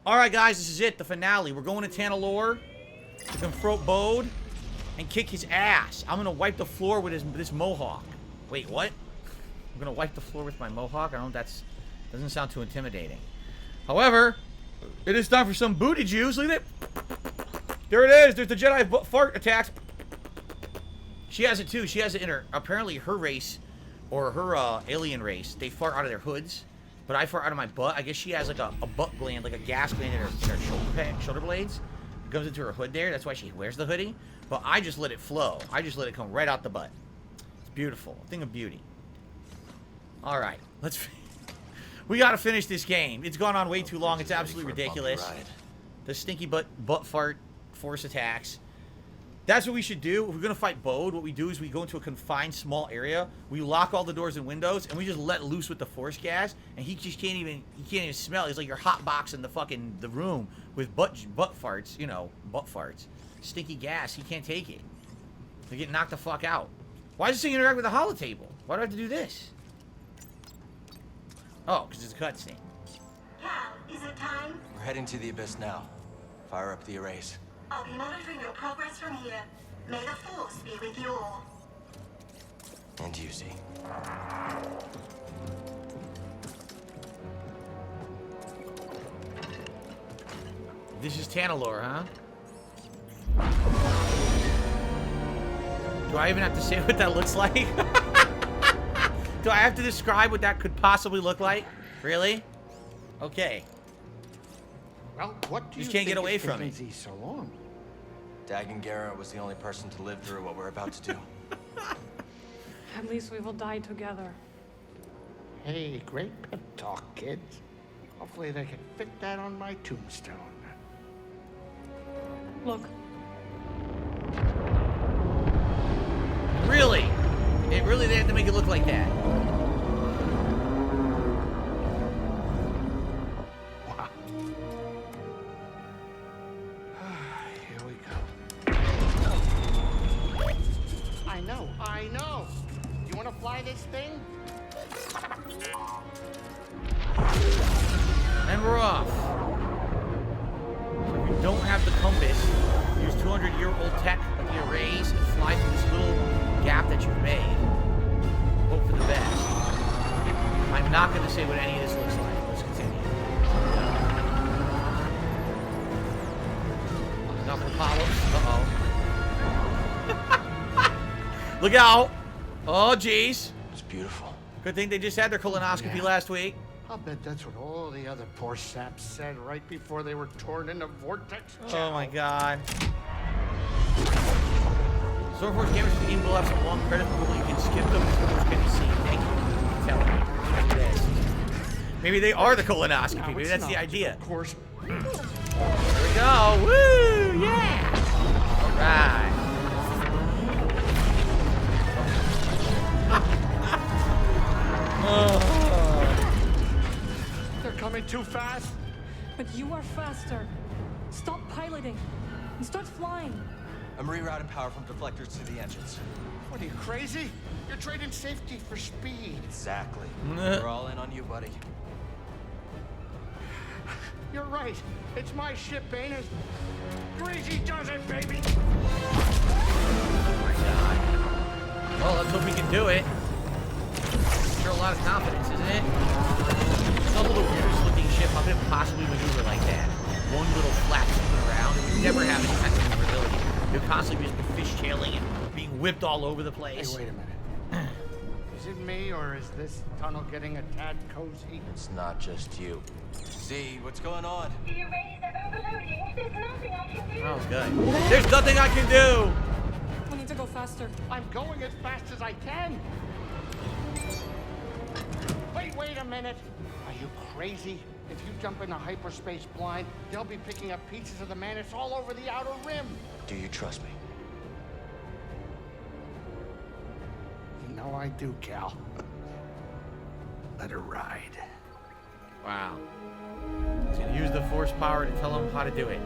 Alright, guys, this is it. The finale. We're going to Tanalorr to confront Bode and kick his ass. I'm going to wipe the floor with this mohawk. Wait, what? I'm going to wipe the floor with my mohawk? I don't know if that's... Doesn't sound too intimidating. However, it is time for some booty juice. Look at it. There it is. There's the Jedi fart attacks. She has it too. She has it in her... Apparently her race, or her alien race, they fart out of their hoods. But I fart out of my butt. I guess she has like a butt gland, like a gas gland in her shoulder blades. It goes into her hood there. That's why she wears the hoodie. But I just let it flow. I just let it come right out the butt. It's beautiful. A thing of beauty. Alright. We gotta finish this game. It's gone on way too long. It's absolutely ridiculous. The stinky butt fart force attacks. That's what we should do. If we're gonna fight Bode, what we do is we go into a confined small area. We lock all the doors and windows, and we just let loose with the force gas. And he just can't even smell. He's like you're hotboxing the room with butt farts. You know, butt farts. Stinky gas. He can't take it. They get knocked the fuck out. Why does this thing interact with the holotable? Why do I have to do this? Oh, because it's a cutscene. Cal, is it time? We're heading to the abyss now. Fire up the arrays. I'll be monitoring your progress from here. May the Force be with you all. And you, Z. This is Tanalorr, huh? Do I even have to say what that looks like? Do I have to describe what that could possibly look like? Really? Okay. Well, what do you just can't get away from it. So long? Dagan Gera was the only person to live through what we're about to do. At least we will die together. Hey, great pep talk, kids. Hopefully they can fit that on my tombstone. Look. Really? They have to make it look like that. Wow. Here we go. I know. You want to fly this thing? And we're off. So if you don't have the compass, use 200-year-old tech of the arrays and fly through this little gap that you've made. Hope for the best. I'm not going to say what any of this looks like. Let's continue. Enough Apollos. Uh-oh. Look out. Oh, jeez. It's beautiful. Good thing they just had their colonoscopy last week. I'll bet that's what all the other poor saps said right before they were torn into vortex. Oh my god. Star Wars Gamers game will have some long credits, but you can skip them before getting seen. Thank you for telling me. Maybe it is. Maybe they are the colonoscopy. No, Maybe that's not, the idea. Of course. Here we go. Woo! Yeah! Alright. They're coming too fast. But you are faster. Stop piloting and start flying. I'm rerouting power from deflectors to the engines. What are you, crazy? You're trading safety for speed. Exactly. We're all in on you, buddy. You're right. It's my ship, ain't it? Greasy does it, baby. Oh my god. Well, let's hope we can do it. Sure, a lot of confidence, isn't it? It's a little weirdest looking ship. How could it possibly maneuver like that? One little flap moving around. It would never have any kind of maneuverability. It would constantly just be fishtailing and being whipped all over the place. Hey, wait a minute. Is it me, or is this tunnel getting a tad cozy? It's not just you. Z, what's going on? The arrays are overloading. There's nothing I can do. Oh, good. There's nothing I can do! We need to go faster. I'm going as fast as I can. Wait a minute. Are you crazy? If you jump into hyperspace blind, they'll be picking up pieces of the Mantis all over the outer rim. Do you trust me? You know I do, Cal. Let her ride. Wow. He's gonna use the force power to tell him how to do it.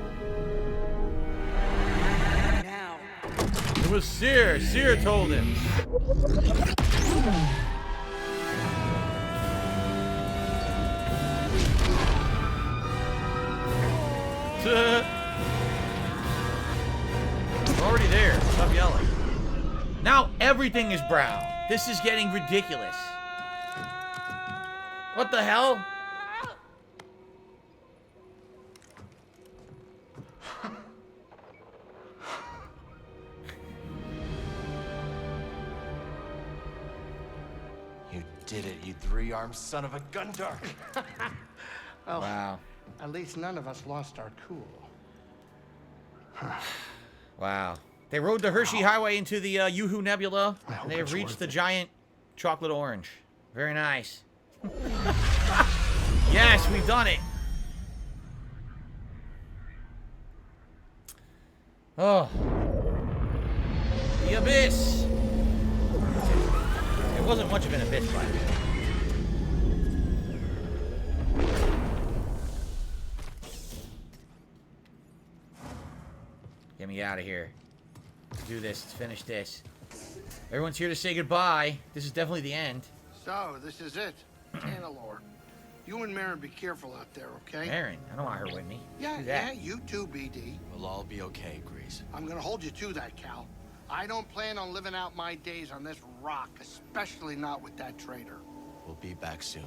Now. It was Seer. Seer told him. We're already there. Stop yelling. Now everything is brown. This is getting ridiculous. What the hell? You did it, you three-armed son of a gun dart. Well, Wow. at least none of us lost our cool. Wow. They rode the Hershey Highway into the Yoo-Hoo Nebula, and they have it's reached worth the it. giant chocolate orange. Very nice. Yes, we've done it. Oh. The abyss. It wasn't much of an abyss, by the way. Get me out of here. Let's do this. Let's finish this. Everyone's here to say goodbye. This is definitely the end. So, this is it. Tanalorr. You and Marin be careful out there, okay? Marin, I don't want her with me. Yeah, Do that. yeah, you too, BD. We'll all be okay, Grease. I'm gonna hold you to that, Cal. I don't plan on living out my days on this rock, especially not with that traitor. We'll be back soon.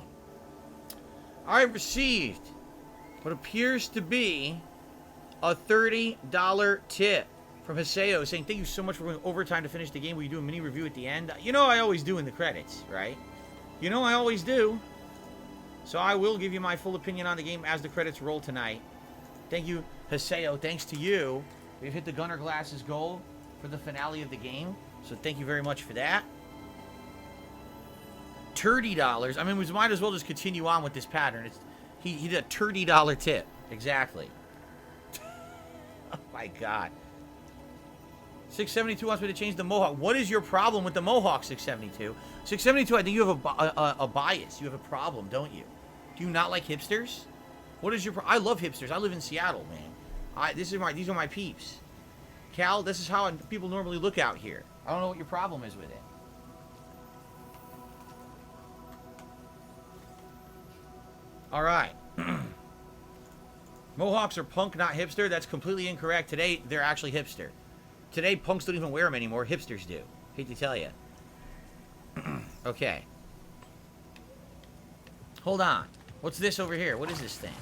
I received what appears to be a $30 tip from Haseo saying, thank you so much for going overtime to finish the game. Will you do a mini review at the end? You know I always do in the credits, right? You know I always do. So I will give you my full opinion on the game as the credits roll tonight. Thank you, Haseo. Thanks to you, we've hit the Gunner Glasses goal for the finale of the game. So thank you very much for that. $30. I mean, we might as well just continue on with this pattern. He did a $30 tip. Exactly. Oh my God. 672 wants me to change the mohawk. What is your problem with the mohawk, 672? 672, I think you have a bias. You have a problem, don't you? Do you not like hipsters? What is your I love hipsters. I live in Seattle, man. These are my peeps. Cal, this is how people normally look out here. I don't know what your problem is with it. All right. Mohawks are punk, not hipster. That's completely incorrect. Today, they're actually hipster. Today, punks don't even wear them anymore. Hipsters do. Hate to tell you. Okay. Hold on. What's this over here? What is this thing?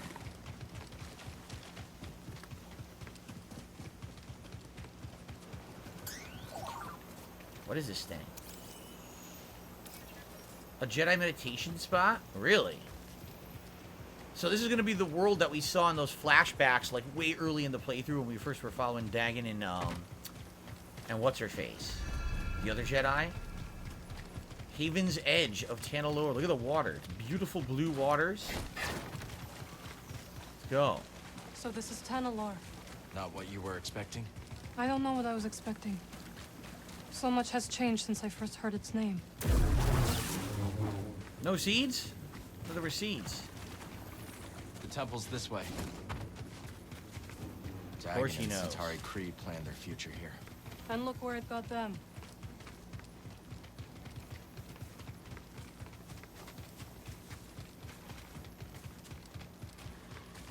What is this thing? A Jedi meditation spot? Really? So this is going to be the world that we saw in those flashbacks, like, way early in the playthrough when we first were following Dagon and what's-her-face? The other Jedi? Haven's Edge of Tanalorr. Look at the water. It's beautiful blue waters. Let's go. So this is Tanalorr. Not what you were expecting? I don't know what I was expecting. So much has changed since I first heard its name. No seeds? But there were seeds. The temple's this way. Of course he knows. Centauri Creed planned their future here. And look where it got them.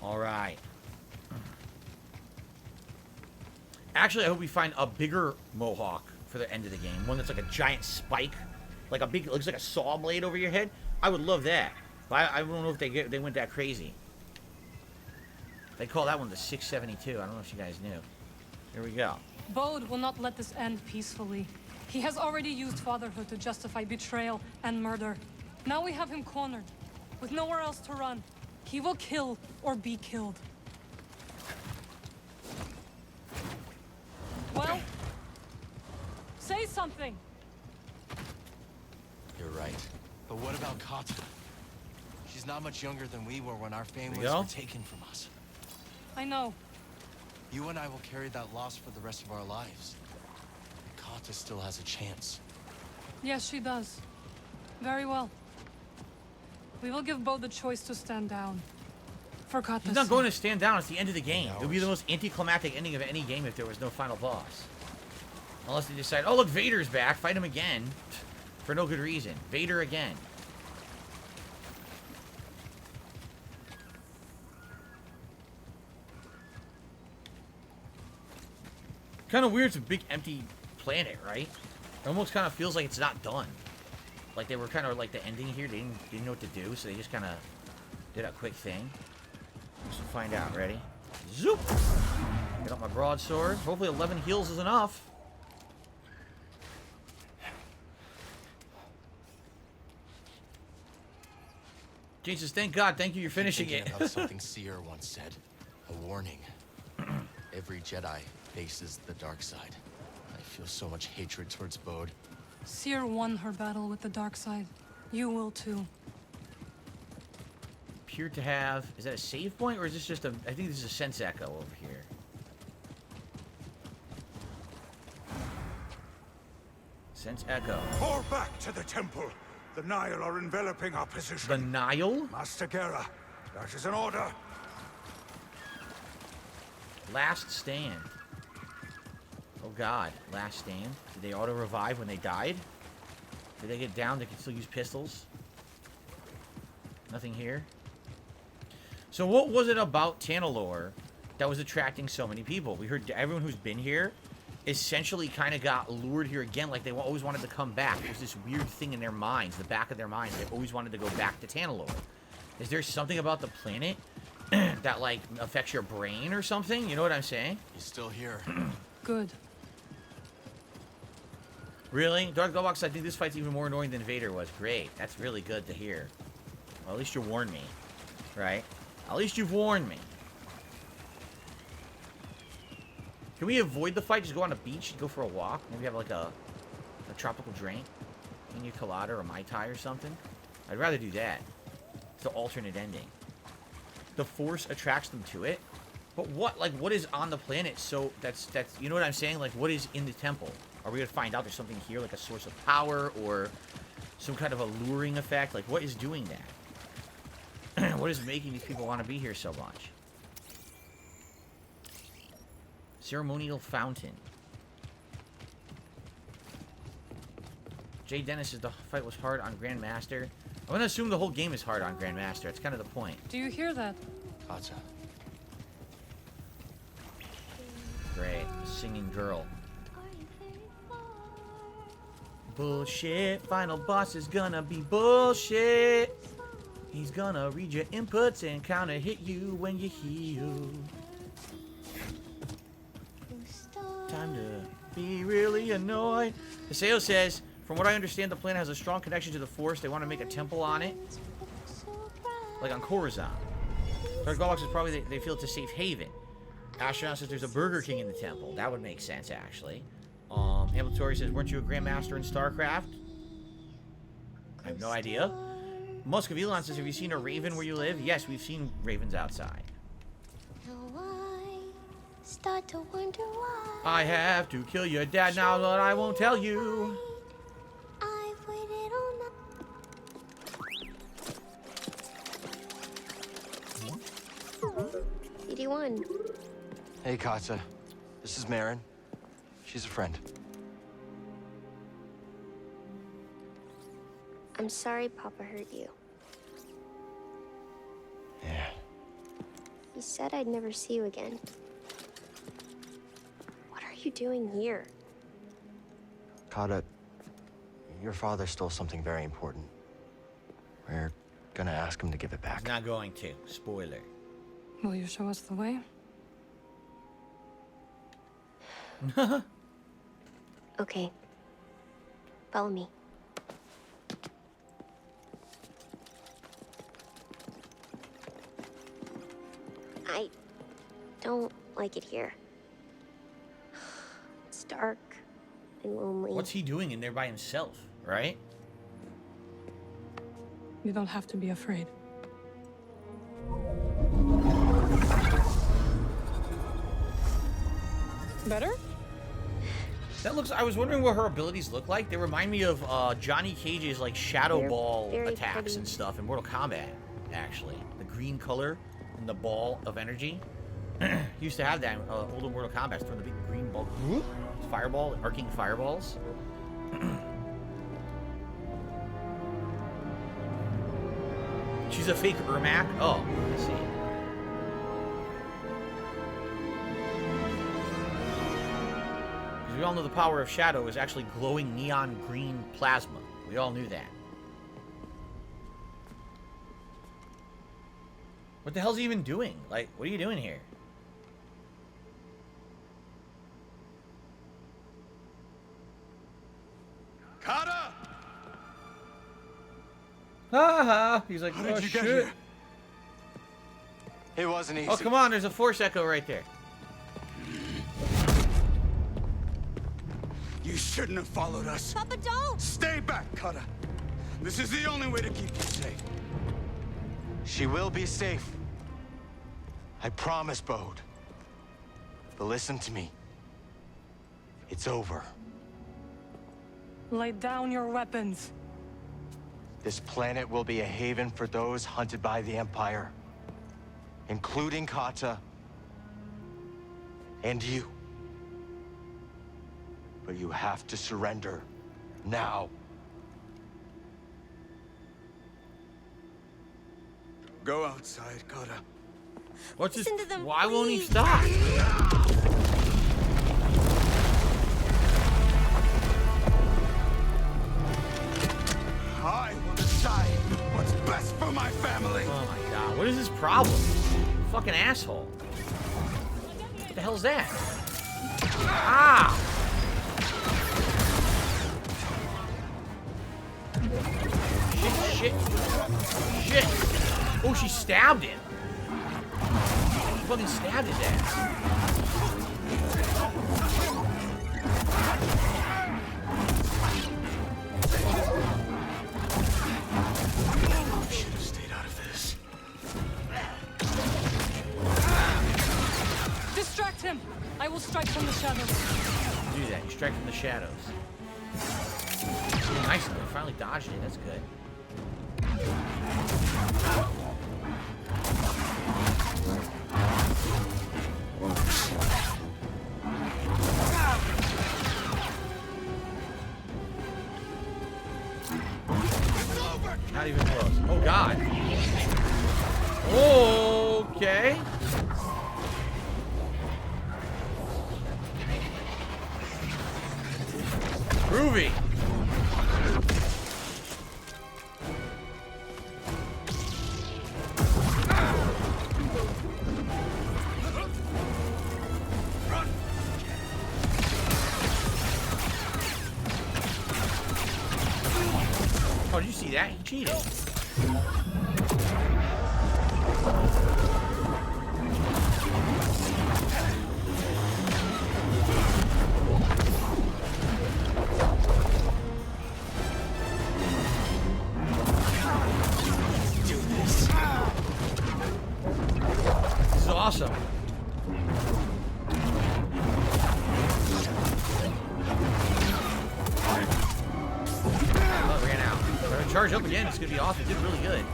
All right. Actually, I hope we find a bigger mohawk for the end of the game. One that's like a giant spike. Like a big, looks like a saw blade over your head. I would love that. But I don't know if they went that crazy. They call that one the 672. I don't know if you guys knew. Here we go. Bode will not let this end peacefully. He has already used fatherhood to justify betrayal and murder. Now we have him cornered, with nowhere else to run. He will kill or be killed. Well, say something. You're right. But what about Kata? She's not much younger than we were when our families go. were taken from us. I know. You and I will carry that loss for the rest of our lives. Kata still has a chance. Yes, she does. Very well. We will give Bo the choice to stand down. For Kata's He's not sake. going to stand down. It's the end of the game. It would be the most anticlimactic ending of any game if there was no final boss. Unless they decide, oh, look, Vader's back. Fight him again. For no good reason. Vader again. Kind of weird. It's a big empty planet, right? It almost kind of feels like it's not done. Like they were kind of like the ending here. They didn't know what to do, so they just kind of did a quick thing. Let's find out. Ready? Zoop! Get out my broadsword. Hopefully 11 heals is enough. Jesus, thank God. Thank you. You're finishing it. About something Seer once said. A warning. Every Jedi faces the dark side. I feel so much hatred towards Bode. Seer won her battle with the dark side. You will too. Appear to have... Is that a save point, or is this just a... I think this is a sense echo over here. Sense echo. Fall back to the temple. The Nile are enveloping our position. The Nile? Master Gera, that is an order. Last stand. Oh God, last stand. Did they auto-revive when they died? Did they get down? They can still use pistols? Nothing here. So what was it about Tanalorr that was attracting so many people? We heard everyone who's been here essentially kind of got lured here again, like they always wanted to come back. There's this weird thing in their minds, the back of their minds. They always wanted to go back to Tanalorr. Is there something about the planet that, like, affects your brain or something? You know what I'm saying? He's still here. Good. Really? Dark Gobox, I think this fight's even more annoying than Vader was. Great. That's really good to hear. Well, at least you warned me. Right? At least you've warned me. Can we avoid the fight? Just go on a beach and go for a walk? Maybe have like a tropical drink? Pina colada or a Mai Tai or something? I'd rather do that. It's the alternate ending. The Force attracts them to it? But what, like, what is on the planet? So that's, you know what I'm saying? Like, what is in the temple? Are we going to find out there's something here, like a source of power or some kind of alluring effect? Like, what is doing that? What is making these people want to be here so much? Ceremonial fountain. Jay Dennis says the fight was hard on Grandmaster. I'm going to assume the whole game is hard on Grandmaster. That's kind of the point. Do you hear that? Katja. Great. Singing girl. Bullshit. Final boss is gonna be bullshit. He's gonna read your inputs and counter hit you when you heal. Time to be really annoyed. Haseo says, from what I understand, the planet has a strong connection to the Force. They want to make a temple on it. Like on Coruscant. Dark Galaxy is probably, they feel it's a safe haven. Astronaut says there's a Burger King in the temple. That would make sense, actually. Ambulatory says, weren't you a Grandmaster in StarCraft? I have no idea. Musk of Elon says, have you seen a raven where you live? Yes, we've seen ravens outside. Start to wonder why I have to kill your dad now, but I won't tell you. I've waited all night. CD1. Hey, Katja. This is Marin. She's a friend. I'm sorry Papa hurt you. Yeah. He said I'd never see you again. What are you doing here? Katja, your father stole something very important. We're gonna ask him to give it back. He's not going to. Spoiler. Will you show us the way? Okay. Follow me. I don't like it here. It's dark and lonely. What's he doing in there by himself, right? You don't have to be afraid. Better? That looks, I was wondering what her abilities look like. They remind me of Johnny Cage's like shadow They're ball very attacks pretty. and stuff in Mortal Kombat, actually. The green color and the ball of energy. He used to have that in older Mortal Kombat, throwing the big green ball, fireball, arcing fireballs. She's a fake Ermac? Oh, I see. We all know the power of shadow is actually glowing neon green plasma. We all knew that. What the hell's he even doing? Like, what are you doing here? Carter! Ha! He's like, How oh did you shit. get here? It wasn't easy. Oh, come on, there's a force echo right there. You shouldn't have followed us. Papa, don't! Stay back, Carter. This is the only way to keep you safe. She will be safe. I promise, Bode. But listen to me. It's over. Lay down your weapons. This planet will be a haven for those hunted by the Empire. Including Kata. And you. But you have to surrender. Now. Go outside, Carter. What's this? Listen to them, Why won't he please. stop? I will decide what's best for my family. Oh my god, what is his problem? Fucking asshole. What the hell's that? Ah! Shit, shit, shit. Oh, she stabbed him. She fucking stabbed his ass. Should have stayed out of this. Distract him! I will strike from the shadows. Do that. You strike from the shadows. Nice. We finally dodged it. That's good. Not even close. Oh, God. Okay. Groovy. Oh, did you see that? He cheated. This is awesome. Oh, it ran out. If I charge up again, it's gonna be awesome. It did really good.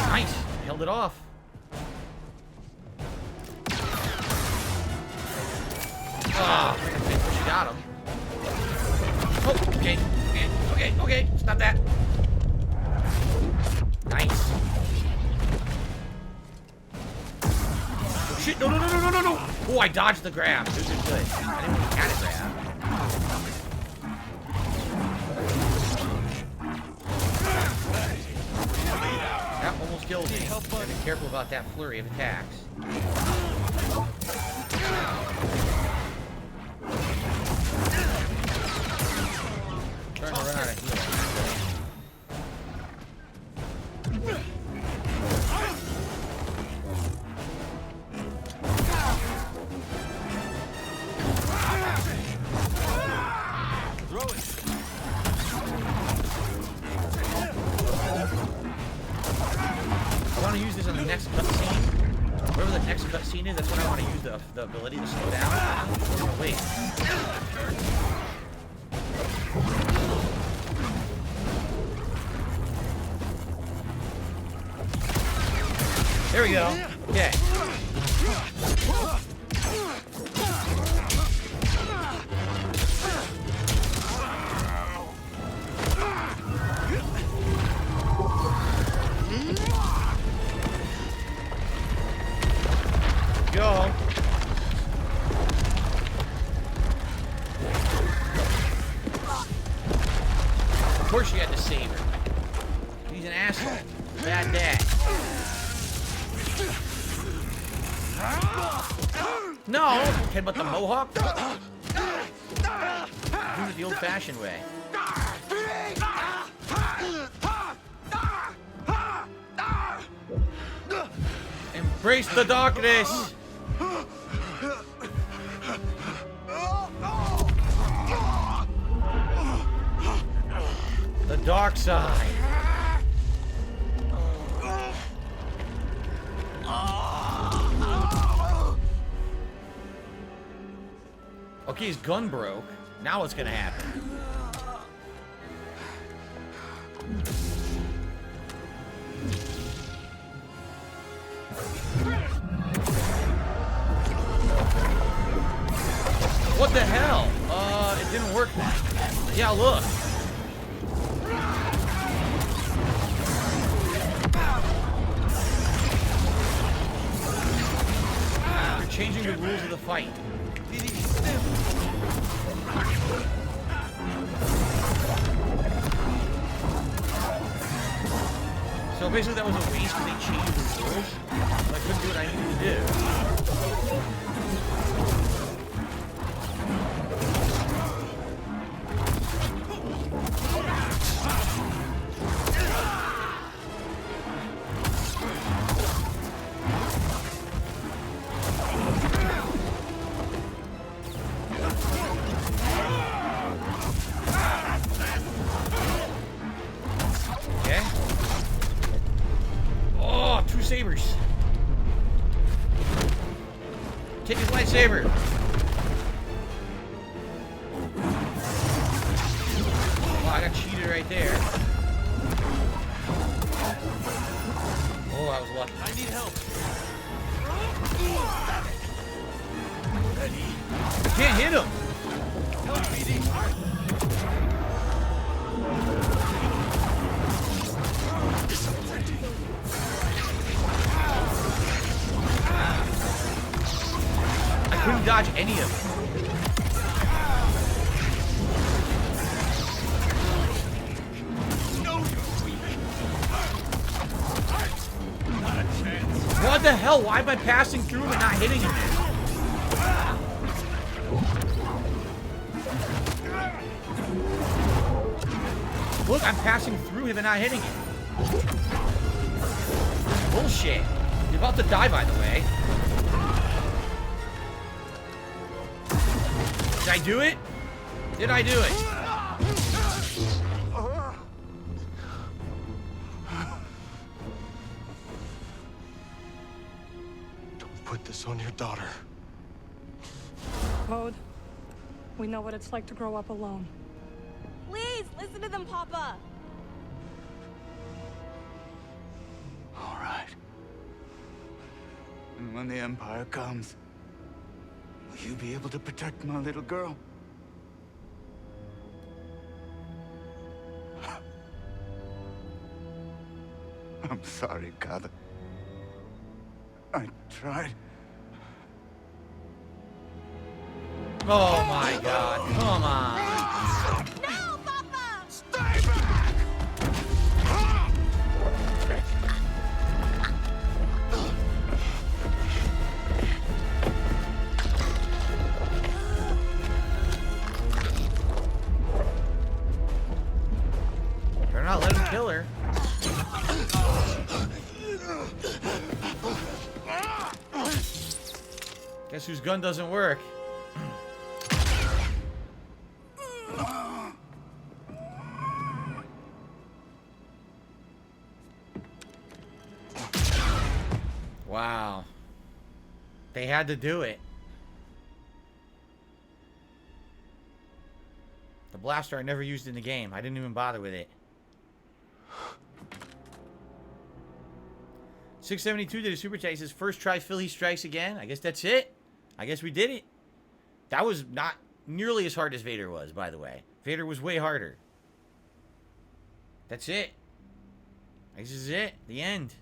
Nice. Held it off. Ah, she got him. Oh, okay, okay. Stop that. Nice. Oh, shit, no. Oh, I dodged the grab. This is good. I didn't really catch grab. That almost killed me. Gotta be careful about that flurry of attacks. Starting to run out of healing. I want to use this in the next cutscene. Whatever the next cutscene is, that's when I want to use the ability to slow down. Oh, wait. There we go. Okay. course you had to save her. He's an asshole. Bad dad. No! Kid, but the mohawk? Do it the old-fashioned way. Embrace the darkness! The dark side. Okay, his gun broke. Now what's gonna happen? What the hell? It didn't work then. Yeah, look. You're changing the rules of the fight. So basically that was a waste because they changed the rules. I couldn't do what I needed to do. Sabers. Take his lightsaber. Oh, I got cheated right there. Oh, I was lucky. I need help. I can't hit him. Help, BD. Couldn't dodge any of them. What the hell? Why am I passing through him and not hitting him? Look, I'm passing through him and not hitting him. Bullshit. You're about to die, by the way. Did I do it? Did I do it? Don't put this on your daughter. Bode, we know what it's like to grow up alone. Please, listen to them, Papa. All right. And when the Empire comes, will you be able to protect my little girl? I'm sorry, Carter. I tried. Oh my God, come on. No, Papa! Stay back! Better not let him kill her. Guess whose gun doesn't work? Wow. They had to do it. The blaster I never used in the game. I didn't even bother with it. 672 did a super chat. He says, first try Philly strikes again. I guess that's it. I guess we did it. That was not nearly as hard as Vader was, by the way. Vader was way harder. That's it. This is it. The end.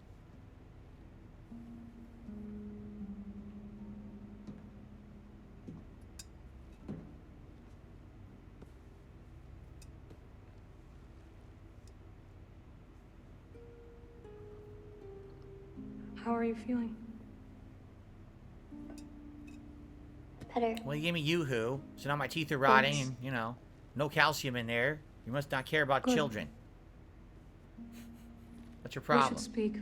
How are you feeling? Better. Well, you gave me Yoo-hoo, so now my teeth are rotting, Thanks. and, you know, no calcium in there. You must not care about Good. children. What's your We problem? should speak.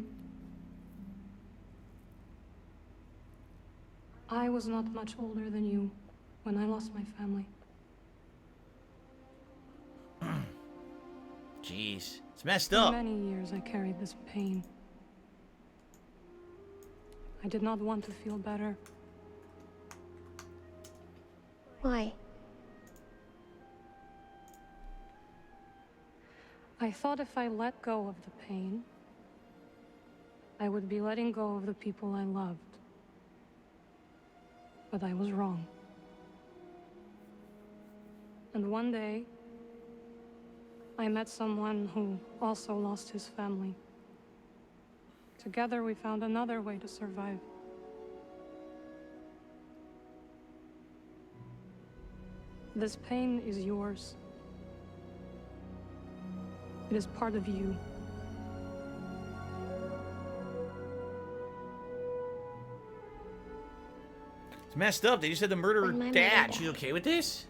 I was not much older than you when I lost my family. Jeez. It's messed For up. many years I carried this pain. I did not want to feel better. Why? I thought if I let go of the pain, I would be letting go of the people I loved. But I was wrong. And one day, I met someone who also lost his family. Together we found another way to survive. This pain is yours. It is part of you. It's messed up. They just had to murder her When my mother dad. died. She's okay with this?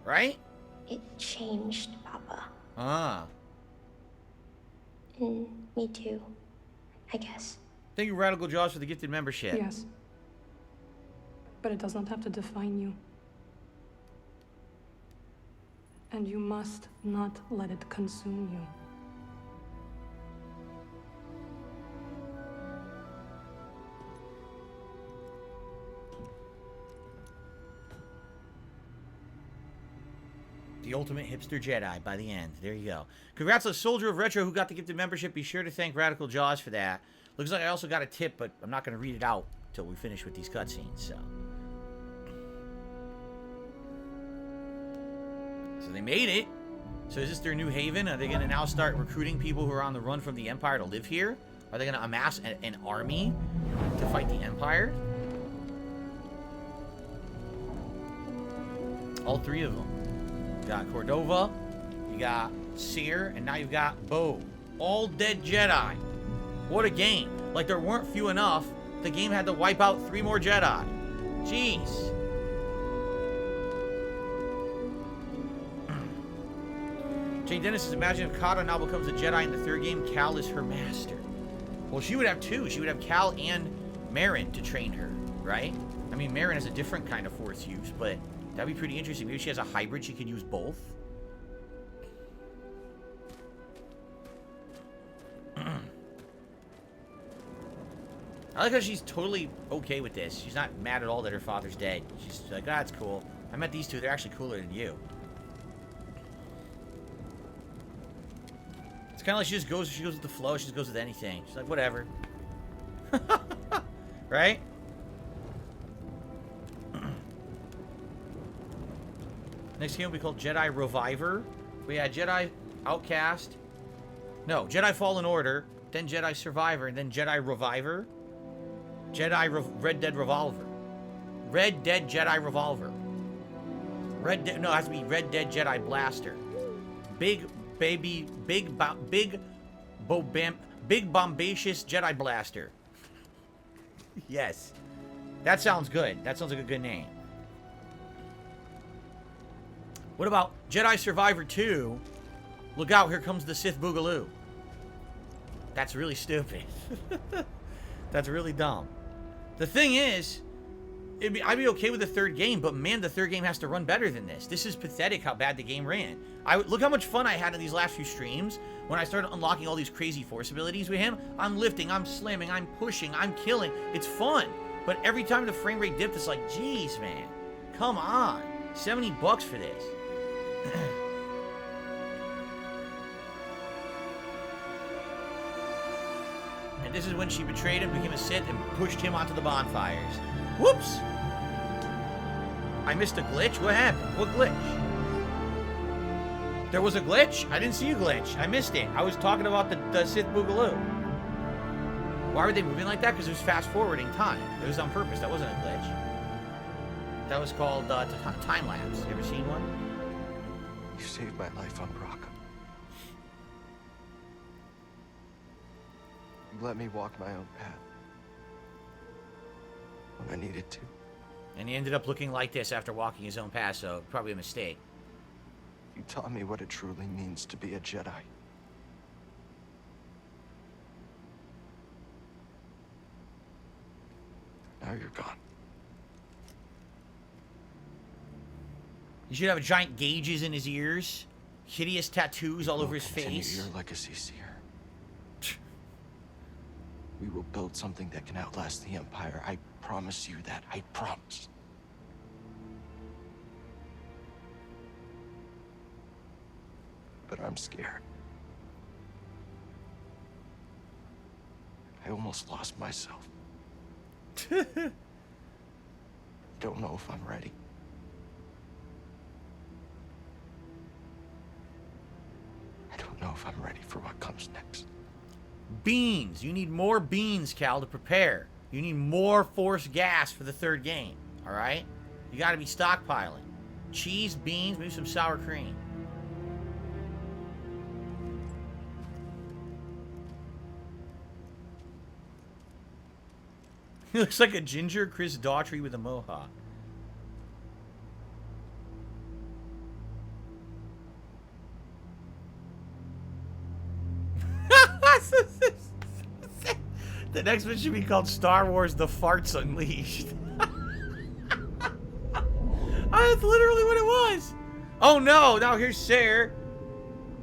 Right? It changed, Papa. Ah. And me too, I guess. Thank you, Radical Jaws, for the gifted membership. Yes. But it does not have to define you. And you must not let it consume you. The ultimate hipster Jedi by the end. There you go. Congrats to Soldier of Retro who got the gifted membership. Be sure to thank Radical Jaws for that. Looks like I also got a tip, but I'm not going to read it out until we finish with these cutscenes, so. So they made it. So is this their new haven? Are they going to now start recruiting people who are on the run from the Empire to live here? Are they going to amass an army to fight the Empire? All three of them. You got Cordova, you got Seer, and now you've got Bo. All dead Jedi. What a game. Like there weren't few enough. The game had to wipe out 3 more Jedi. Jeez. Jane Dennis says, imagine if Kata now becomes a Jedi in the 3rd game, Cal is her master. Well, she would have 2. She would have Cal and Marin to train her, right? I mean, Marin has a different kind of Force use, but that'd be pretty interesting. Maybe she has a hybrid. She could use both. I like how she's totally okay with this. She's not mad at all that her father's dead. She's like, ah, it's cool. I met these two. They're actually cooler than you. It's kind of like she goes with the flow. She just goes with anything. She's like, whatever. Right? Next game will be called Jedi Reviver. We had Jedi Outcast. No, Jedi Fallen Order. Then Jedi Survivor. And then Jedi Reviver. Red Dead Revolver. Red Dead Jedi Revolver. No, it has to be Red Dead Jedi Blaster. Big bombacious Jedi Blaster. Yes. That sounds good. That sounds like a good name. What about Jedi Survivor 2? Look out, here comes the Sith Boogaloo. That's really stupid. That's really dumb. The thing is, I'd be okay with the 3rd game, but man, the 3rd game has to run better than this. This is pathetic how bad the game ran. Look how much fun I had in these last few streams when I started unlocking all these crazy Force abilities with him. I'm lifting, I'm slamming, I'm pushing, I'm killing. It's fun. But every time the frame rate dipped, it's like, geez, man. Come on. $70 for this. And this is when she betrayed him, became a Sith, and pushed him onto the bonfires. Whoops! I missed a glitch? What happened? What glitch? There was a glitch? I didn't see a glitch. I missed it. I was talking about the Sith Boogaloo. Why were they moving like that? Because it was fast-forwarding time. It was on purpose. That wasn't a glitch. That was called time-lapse. You ever seen one? You saved my life on Bracca. You let me walk my own path. when I needed to. And he ended up looking like this after walking his own path, so probably a mistake. You taught me what it truly means to be a Jedi. Now you're gone. He should have giant gauges in his ears, hideous tattoos all over his face. Your legacy, Seer. We will build something that can outlast the Empire. I promise you that. I promise. But I'm scared. I almost lost myself. Don't know if I'm ready. I don't know if I'm ready for what comes next. Beans. You need more beans, Cal, to prepare. You need more Force gas for the third game. All right? You got to be stockpiling. Cheese, beans, maybe some sour cream. He looks like a ginger Chris Daughtry with a mohawk. The next one should be called Star Wars The Farts Unleashed. That's literally what it was. Oh no, now here's Sarah.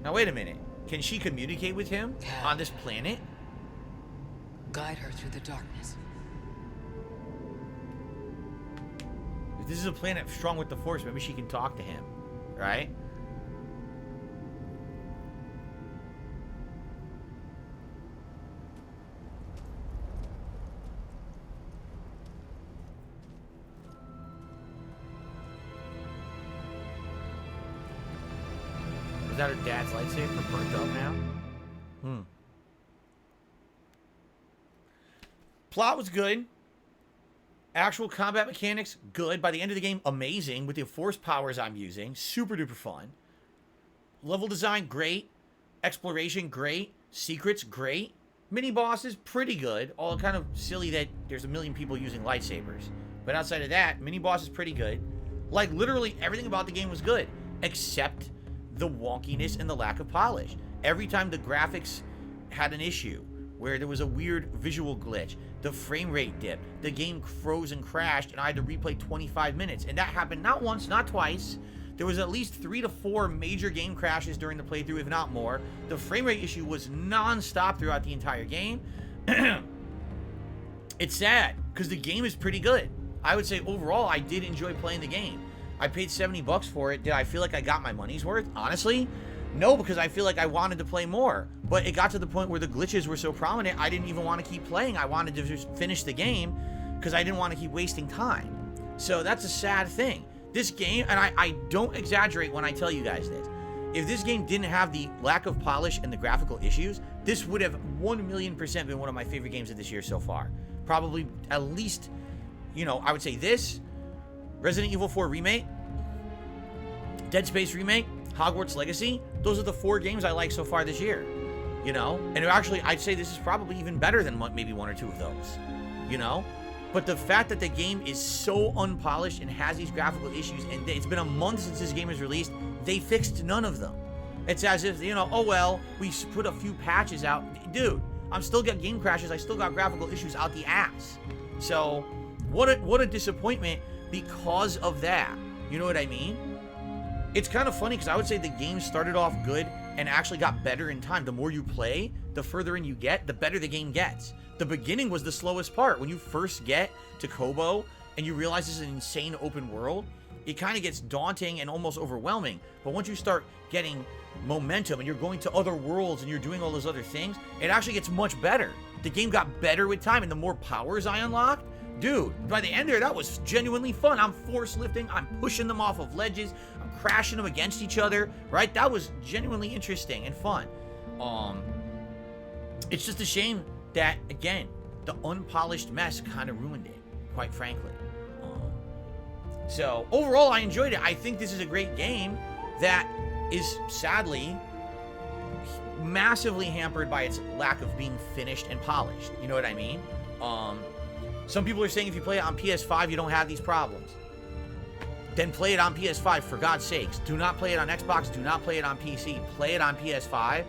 Now wait a minute. Can she communicate with him on this planet? Guide her through the darkness. If this is a planet strong with the Force, maybe she can talk to him, right? Is that her dad's lightsaber burnt up now? Plot was good. Actual combat mechanics, good. By the end of the game, amazing. With the Force powers I'm using, super duper fun. Level design, great. Exploration, great. Secrets, great. Mini bosses, pretty good. All kind of silly that there's a million people using lightsabers. But outside of that, mini boss is pretty good. Like, literally everything about the game was good. Except the wonkiness and the lack of polish. Every time the graphics had an issue, where there was a weird visual glitch, the frame rate dipped, the game froze and crashed, and I had to replay 25 minutes. And that happened not once, not twice. There was at least 3 to 4 major game crashes during the playthrough, if not more. The frame rate issue was non-stop throughout the entire game. It's sad, because the game is pretty good. I would say overall, I did enjoy playing the game. I paid $70 for it. Did I feel like I got my money's worth? Honestly, no, because I feel like I wanted to play more. But it got to the point where the glitches were so prominent, I didn't even want to keep playing. I wanted to just finish the game because I didn't want to keep wasting time. So that's a sad thing. This game, and I don't exaggerate when I tell you guys this, if this game didn't have the lack of polish and the graphical issues, this would have 1,000,000% been one of my favorite games of this year so far. Probably at least, you know, I would say this, Resident Evil 4 Remake, Dead Space Remake, Hogwarts Legacy, those are the 4 games I like so far this year, you know? And actually, I'd say this is probably even better than maybe 1 or 2 of those, you know? But the fact that the game is so unpolished and has these graphical issues, and it's been a month since this game was released, they fixed none of them. It's as if, you know, oh well, we put a few patches out. Dude, I'm still got game crashes, I still got graphical issues out the ass. So, what a disappointment because of that. You know what I mean? It's kind of funny because I would say the game started off good and actually got better in time. The more you play, the further in you get, the better the game gets. The beginning was the slowest part. When you first get to Kobo and you realize this is an insane open world, it kind of gets daunting and almost overwhelming. But once you start getting momentum and you're going to other worlds and you're doing all those other things, it actually gets much better. The game got better with time, and the more powers I unlocked, dude, by the end there, that was genuinely fun. I'm force lifting, I'm pushing them off of ledges, I'm crashing them against each other, right? That was genuinely interesting and fun. It's just a shame that, again, the unpolished mess kind of ruined it, quite frankly. So, overall, I enjoyed it. I think this is a great game that is, sadly, massively hampered by its lack of being finished and polished. You know what I mean? Some people are saying if you play it on PS5, you don't have these problems. Then play it on PS5, for God's sakes. Do not play it on Xbox. Do not play it on PC. Play it on PS5,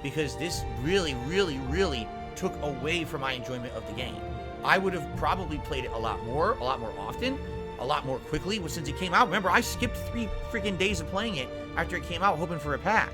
because this really, really, really took away from my enjoyment of the game. I would have probably played it a lot more often, a lot more quickly since it came out. Remember, I skipped 3 freaking days of playing it after it came out, hoping for a patch.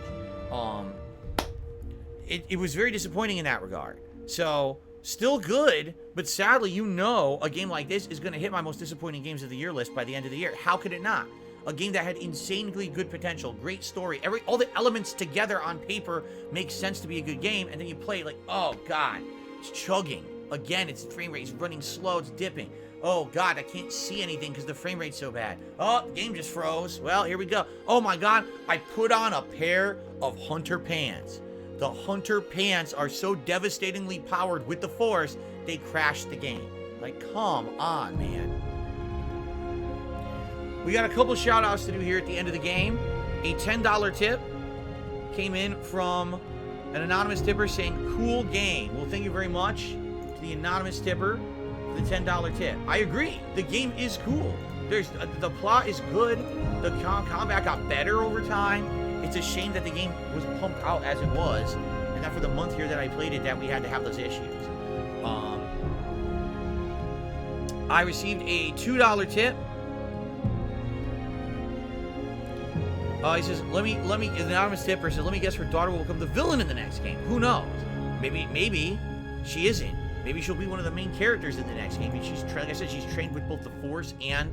It was very disappointing in that regard. So, still good, but sadly, you know, a game like this is going to hit my most disappointing games of the year list by the end of the year. How could it not? A game that had insanely good potential, great story, all the elements together on paper make sense to be a good game, and then you play it like, oh god, it's chugging. Again, its frame rate is running slow, it's dipping. Oh god, I can't see anything because the frame rate's so bad. Oh, the game just froze. Well, here we go. Oh my god, I put on a pair of Hunter pants. The Hunter pants are so devastatingly powered with the Force, they crashed the game. Like, come on, man. We got a couple shout outs to do here at the end of the game. A $10 tip came in from an anonymous tipper saying, cool game. Well, thank you very much to the anonymous tipper for the $10 tip. I agree. The game is cool. The plot is good. The combat got better over time. It's a shame that the game was pumped out as it was, and that for the month here that I played it, that we had to have those issues. I received a $2 tip. He says, let me, the anonymous tipper says, let me guess her daughter will become the villain in the next game. Who knows? Maybe she isn't. Maybe she'll be one of the main characters in the next game. And she's, like I said, she's trained with both the Force and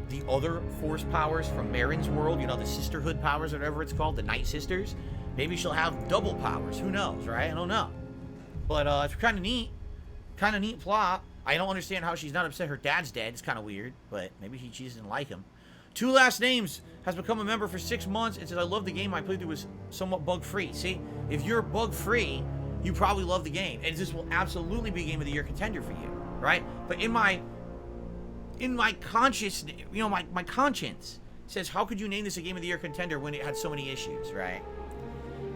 the other Force powers from Marin's world. You know, the Sisterhood powers, or whatever it's called, the Night Sisters. Maybe she'll have double powers. Who knows, right? I don't know. But it's kind of neat. Kind of neat plot. I don't understand how she's not upset her dad's dead. It's kind of weird, but maybe she just didn't like him. Two Last Names has become a member for 6 months. It says, I love the game. I played through was somewhat bug-free. See, if you're bug-free, you probably love the game. And this will absolutely be a Game of the Year contender for you, right? But in my conscience, you know, my conscience says, how could you name this a Game of the Year contender when it had so many issues, right?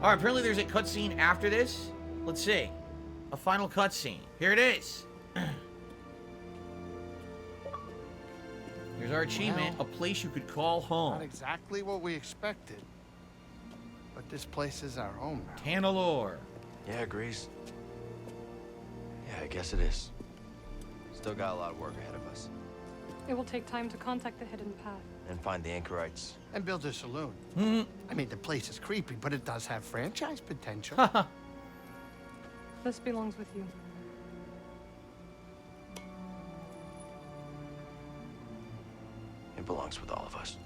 All right, apparently there's a cutscene after this. Let's see. A final cutscene. Here it is. Here's our achievement, a place you could call home. Not exactly what we expected, but this place is our home now. Tanalorr. Yeah, agrees. Yeah, I guess it is. Still got a lot of work ahead of us. It will take time to contact the hidden path. And find the anchorites. And build a saloon. I mean, the place is creepy, but it does have franchise potential. This belongs with you. It belongs with all of us.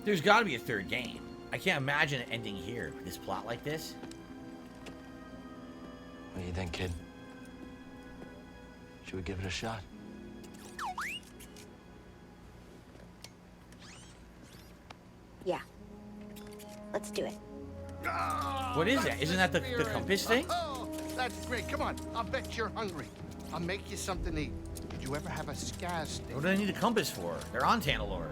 There's got to be a third game. I can't imagine it ending here with this plot like this. What do you think, kid? Should we give it a shot? Yeah. Let's do it. What is that? Isn't that the compass thing? Oh, that's great. Come on. I'll bet you're hungry. I'll make you something to eat. Did you ever have a scaz stick? What do I need a compass for? They're on Tanalorr.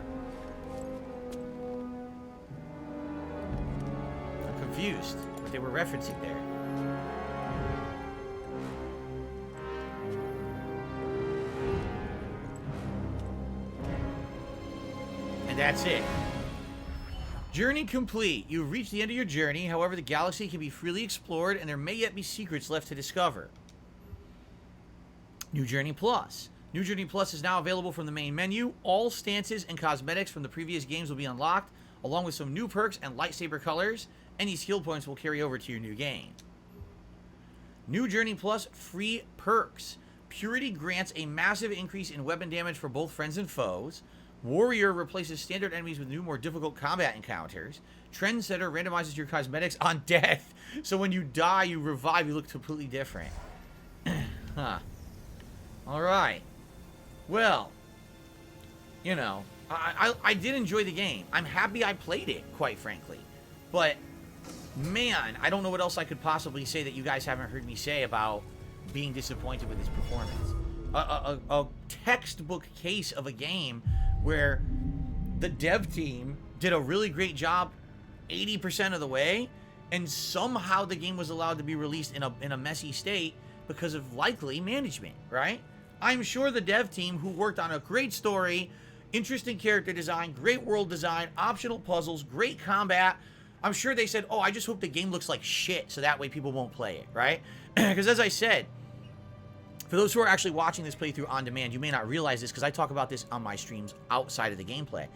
I'm confused what they were referencing there. And that's it. Journey complete. You've reached the end of your journey. However, the galaxy can be freely explored, and there may yet be secrets left to discover. New Journey Plus. New Journey Plus is now available from the main menu. All stances and cosmetics from the previous games will be unlocked, along with some new perks and lightsaber colors. Any skill points will carry over to your new game. New Journey Plus free perks. Purity grants a massive increase in weapon damage for both friends and foes. Warrior replaces standard enemies with new, more difficult combat encounters. Trendsetter randomizes your cosmetics on death, so when you die, you revive, you look completely different. Huh. Alright. Well, you know, I did enjoy the game. I'm happy I played it, quite frankly. But, man, I don't know what else I could possibly say that you guys haven't heard me say about being disappointed with this performance. A textbook case of a game where the dev team did a really great job 80% of the way, and somehow the game was allowed to be released in a messy state because of likely management, right? I'm sure the dev team who worked on a great story, interesting character design, great world design, optional puzzles, great combat, I'm sure they said, oh, I just hope the game looks like shit so that way people won't play it, right? Because as I said, for those who are actually watching this playthrough on demand, you may not realize this because I talk about this on my streams outside of the gameplay.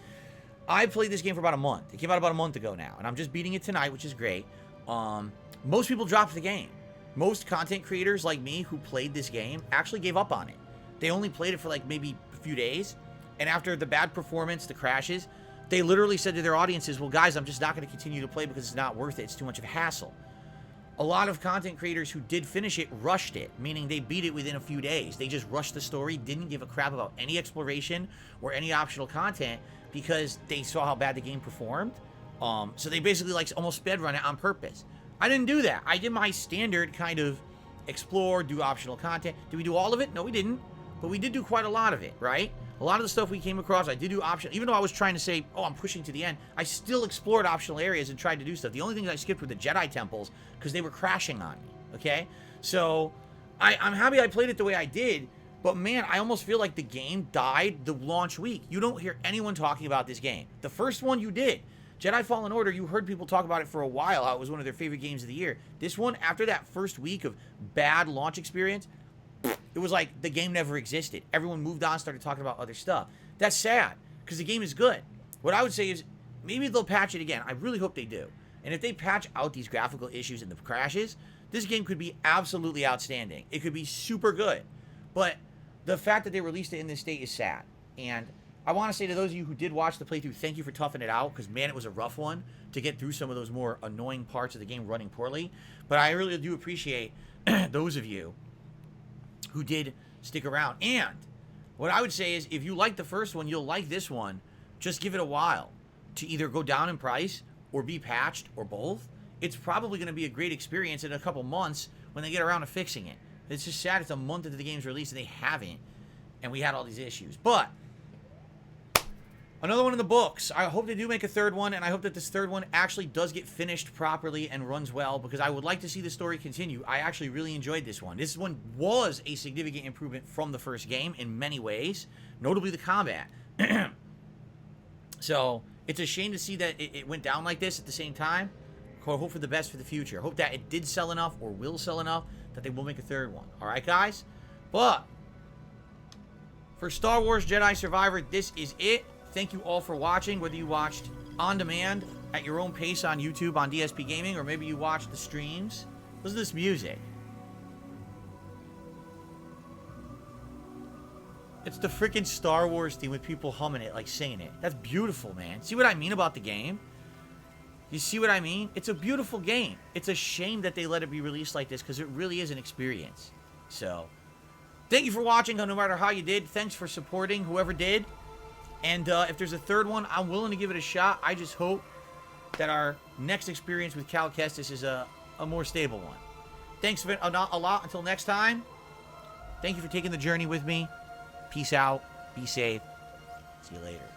I played this game for about a month. It came out about a month ago now, and I'm just beating it tonight, which is great. Most people dropped the game. Most content creators like me who played this game actually gave up on it. They only played it for like maybe a few days, and after the bad performance, the crashes, they literally said to their audiences, well, guys, I'm just not going to continue to play because it's not worth it. It's too much of a hassle. A lot of content creators who did finish it rushed it, meaning they beat it within a few days. They just rushed the story, didn't give a crap about any exploration or any optional content because they saw how bad the game performed. So they basically like almost speedrun it on purpose. I didn't do that. I did my standard kind of explore, do optional content. Did we do all of it? No, we didn't. But we did do quite a lot of it, right? A lot of the stuff we came across, I did do optional. Even though I was trying to say, oh, I'm pushing to the end, I still explored optional areas and tried to do stuff. The only things I skipped were the Jedi temples because they were crashing on me, okay? So I'm happy I played it the way I did, but man, I almost feel like the game died the launch week. You don't hear anyone talking about this game. The first one you did. Jedi Fallen Order, you heard people talk about it for a while, how it was one of their favorite games of the year. This one, after that first week of bad launch experience, it was like the game never existed. Everyone moved on, started talking about other stuff. That's sad, because the game is good. What I would say is, maybe they'll patch it again. I really hope they do. And if they patch out these graphical issues and the crashes, this game could be absolutely outstanding. It could be super good. But the fact that they released it in this state is sad. And I want to say to those of you who did watch the playthrough, thank you for toughing it out, because man, it was a rough one to get through some of those more annoying parts of the game running poorly. But I really do appreciate those of you who did stick around. And what I would say is, if you like the first one, you'll like this one. Just give it a while to either go down in price or be patched or both. It's probably going to be a great experience in a couple months when they get around to fixing it. It's just sad it's a month into the game's release and they haven't. And we had all these issues. But another one in the books. I hope they do make a third one, and I hope that this third one actually does get finished properly and runs well, because I would like to see the story continue. I actually really enjoyed this one. This one was a significant improvement from the first game in many ways, notably the combat. So it's a shame to see that it went down like this at the same time. I hope for the best for the future. I hope that it did sell enough or will sell enough that they will make a third one. All right, guys? But for Star Wars Jedi Survivor, this is it. Thank you all for watching, whether you watched on demand at your own pace on YouTube on DSPGaming, or maybe you watched the streams. Listen to this music. It's the freaking Star Wars theme with people humming it, like singing it. That's beautiful, man. See what I mean about the game? You see what I mean? It's a beautiful game. It's a shame that they let it be released like this, because it really is an experience. So, thank you for watching, no matter how you did. Thanks for supporting whoever did. And if there's a third one, I'm willing to give it a shot. I just hope that our next experience with Cal Kestis is a more stable one. Thanks a lot. Until next time, thank you for taking the journey with me. Peace out. Be safe. See you later.